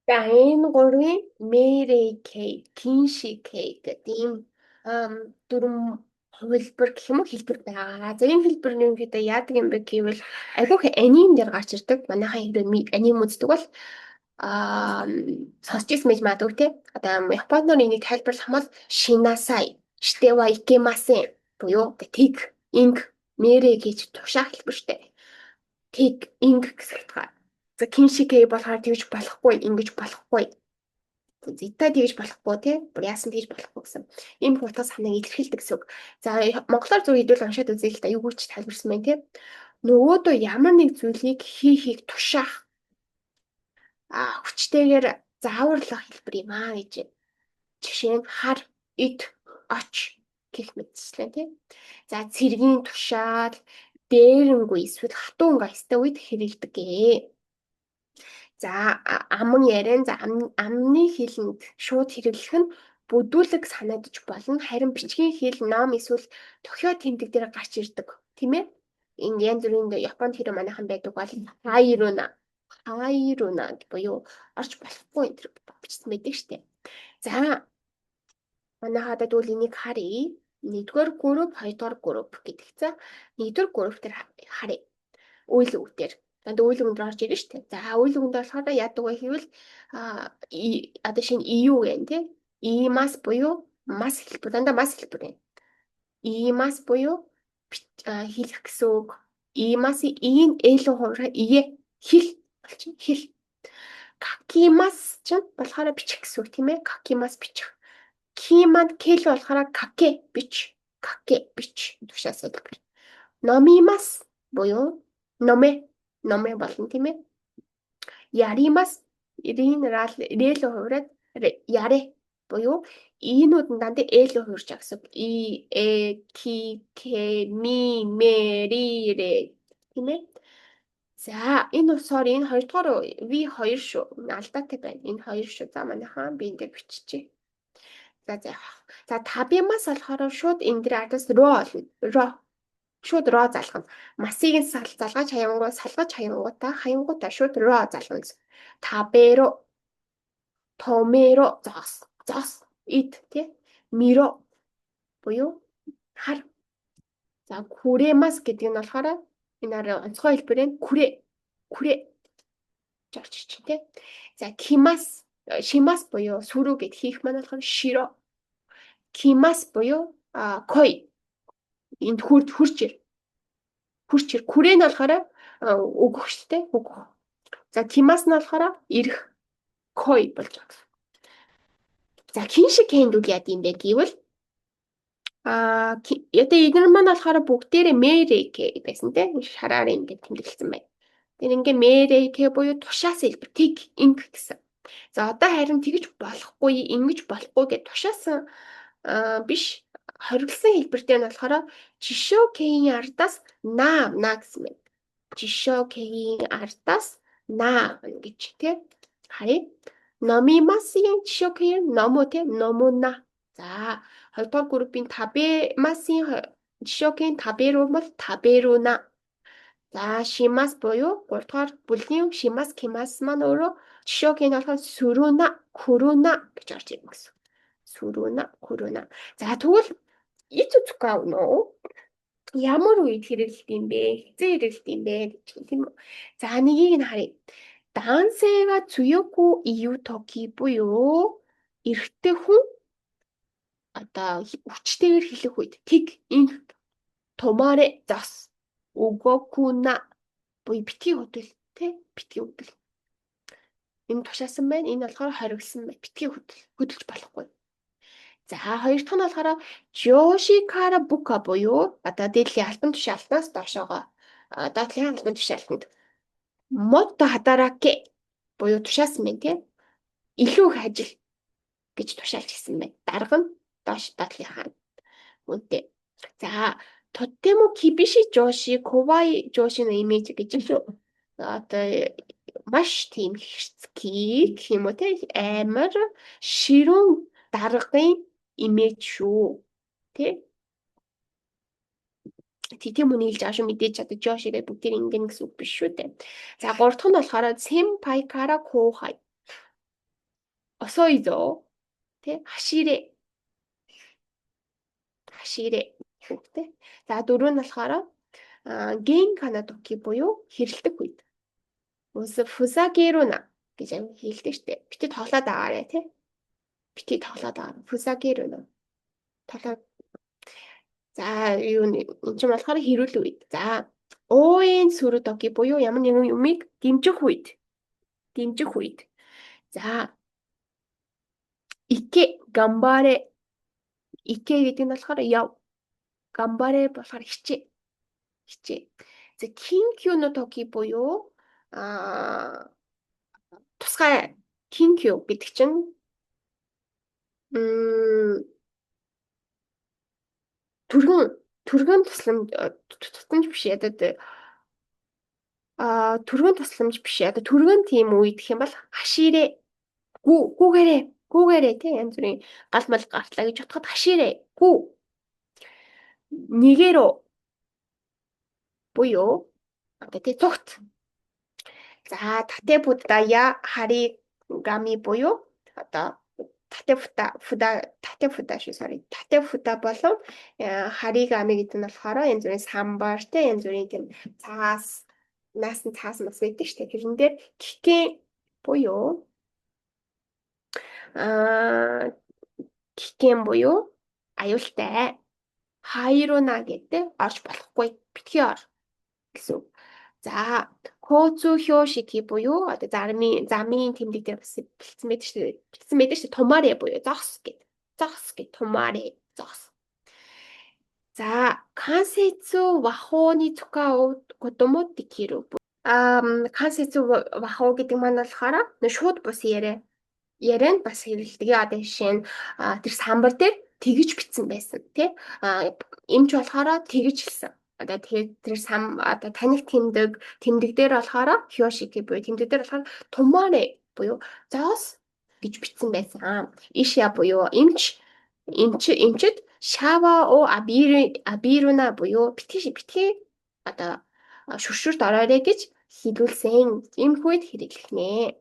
За энэ гурвын Mary Kay, Kinshi Kay гэдэг ийм дөрвөн хувилбар гэх юм уу хэлбэр байгаа. За энэ хэлбэр нь ерөнхийдөө яадаг юм бэ гэвэл айгүйх аним дээр гарч ирдэг. Манайхаа хэрэг аним үздэг бол аа сонсч ирсэн байж магадгүй те. Одоо Японоор энийг тайлбарлах юм бол Shinasai, shite wa ikemasen буюу тэг, инг, Mary гэж тушаах хэлбэр штэ. Тэг, инг гэсэн утгаар. За Kinshike болохоор тэгж болохгүй, ингэж болохгүй. Зэтай тэгж болохгүй тий. Бүр яасан тэгж болохгүй гэсэн. Ийм хурдас санааг илэрхийлдэг гэсэн үг. За монголоор зөв хэдүүл уншаад үзье л да. Юу гэж тайлбарсан байна тий. Нөгөөдөө ямар нэг зүйлийг хийхийг тушаах хүчтэйгээр зааварлах хэлбэр юм гэж. Жишээ нь хар, ид, оч гэх мэтчлэн тий. За цэргийн тушаал, дээрэнгүй эсвэл хатуун гайстай үед хэрэгэлдэг гээ. За аман яриан за амны хэлэнд шууд хэрэглэх нь бүдүүлэг санагдаж болно. Харин бичгийн хэл ном эсвэл тохио тэмдэг дээр гарч ирдэг тийм ээ. Энэ янз бүрийн Японд хэрэг манайхан байдаг бол хайруна буюу орж болохгүй энэ төр бичсэн байдаг штеп. За манайхаа тэгвэл энийг харъя. Нэгдүгээр групп, хоёрдугаар групп гэдэг. За нэгдүгээр групп дээр харъя. Үйл үг дээр үйл өгөнд орж ирнэ шүү дээ. За үйл өгөнд болохоор яадаг вэ гэвэл одоо шинэ EU гэн тий. Имас буюу мас хэлбэр дандаа мас хэлбэр гэн. Имас буюу хэлэх гэсэн үг. Имаси ийн ээлэн хуурай ие хэл болчихно хэл. Какимас ч болохоор бичих гэсэн үг тийм ээ. Какимас бичих. Киманд кэл болохоор каке бич. Каке бич тушаас хэлбэр. Номимас буюу номе болно тийм ээ. Яримас рэл хувираад яре буюу ийнүүд нь дандаа эл хувирч байгаа гэсэн. И ки ке ми ме ри ре тийм ээ. За энэ усаар энэ хоёрдугаар V2 шүү. Алдаатай байна. Энэ хоёр шүү. За манайхаа би энэ дээр биччихье. За табимас болохоор шууд энэ дээр ардас ро шууд ро залгана. Масыг нь залгаж хаянгуудаа шууд ро залгана. Таберо, томеро зос ид тий. Миро буюу хар. За күремас гэдэг нь болохоор энэ онцгой хэлбэр нь күрэ жорч чи тий. За шимас буюу сүрүү гэд хийх маань болохоор широ. Кимас буюу кой энд хурж ир. Күрэ нь болохоор өгөх штэ өгөх. За кимас нь болохоор ирэх кой болж байгаа. За киншик хэндүүл яд юм бэ гэвэл одоо эдгээр маань болохоор бүгдээрээ мэрэке байсан те шараар ингээд тэмдэглэсэн байна. Тэр ингээ мэрэке буюу тушаас хэлбэр тэг инг гэсэн. За одоо харин тэгж болохгүй ингэж болохгүй гэж тушаас биш хориглосон хэлбэртэй нь болохоор жишокегийн ардаас на гэсэн байна. Жишокегийн ардаас на гэж тий. Харъя. Номимасын жишокегийн номо тий номуна. За хоёрдугаар группийн табемасын жишокегийн таберу бол таберуна. За шимас буюу гуравдугаар бүлгийн шимас кимас маань өөрөө жишокегийн болохоор сүрүна куруна гэж орж ирнэ гэсэн. Сүрүна куруна. За тэгвэл ицуцука нөө ямар үед хэрэглэдэг юм бэ? Хизээ хэрэглэдэг юм бэ гэж тийм үү? За нэгийг нь харъя. Дансэга цуёку ию токи буюу эрэгтэй хүн одоо хүчтэйгээр хэлэх үед тэг инг томаре зас угокуна буюу битгий хөдөл тий битгий хөдөл. Энэ тушаасан байна. Энэ болохоор хориглосон байна. Битгий хөдөлж болохгүй. За хоёр дахь нь болохоор Жошикара бука буюу одоо дээдлийн альбом тушаалтнаас доошоогоо доотлын альбом тушаалтанд мотто хадараке буюу тушаасан байна тийм илүү их ажил гэж тушаалж гисэн байна. Дарга нь доош доотлынхаа үнэтэй. За тотемо кибиши жоши ковай жоши на имиж гэж шүү. Одоо маш тийм хэрцгий гэх юм уу те амар ширүүн даргын имиж шүү. Тийм үнийг хэлж байгаа шүү мэдээж чадаж Жошигээ бүгдээр ингэн гэсэн үг биш шүү дээ. За гурав дахь нь болохоор Senpai kara kohai. 어서이죠. 네, 하시래. Okay. За дөрөв нь болохоор ген канадоки буюу хэрэлдэх үед. Фусагеруна гэж ами хэлдэг штэ. Бити тоглоод агаарэ тий. Бити тоглоод агаар. Фусагеруна. Тоглоод. За юу энэ ч болохоор хэрүүл үед. За ооен сүрүтоки буюу ямар нэгэн юмыг дэмжих үед. Дэмжих үед. За ике гамбаре. Ике гэдэг нь болохоор яв. Гамбаре болохоор хичээ. Хичээ. За кинкю но токи буюу тусгай кинкю гэдэг чинь түргэн тусламж биш ядаад түргэн тусламж биш ядаа түргэн тийм үед гэх юм бол хашире гүүгээрээ тий янз бүрийн гал мал гартлаа гэж бодоход хашире гүү нэгэро буюу одоо тий цогт. За татэ буддая хари гами буюу одоо татэ фуда шүү sorry. Татэ фуда болон хари гами гэдэг нь болохоор янз бүрийн самбар тий янз бүрийн тийм цаас наасан цаас мас байдаг шүү дээ. Тэрэн дээр кикэн буюу кикэн буюу аюултай хайруна гэдэг орж болохгүй битгий ор гэсэн. За көөцүү хёшики буюу одоо замын тэмдэг дээр бас бэлдсэн байдаг шүү дээ. Бэлдсэн байдаг шүү дээ. Тумаре буюу зогс гэд тумаре зогс. За кансэцүү вахооны цукаа гудуму дикиру. Кансэцүү вахоо гэдэг маань болохоор шууд бус ярианд бас хэрэгэлдэг. Одоо жишээ нь тэр самбар дээр тэгж битсэн байсан тий. Эмч болохоор тэгж хэлсэн. Одоо тэр одоо таних тэмдэг дээр болохоор хёшики буюу тэмдэг дээр болохоор тумаре буюу зоос гэж битсэн байсан. Ишя буюу эмчд шава о абируна буюу битгий одоо шүршүрт ороорой гэж хэлүүлсэн. Иймхүүд хэрэглэх нэ.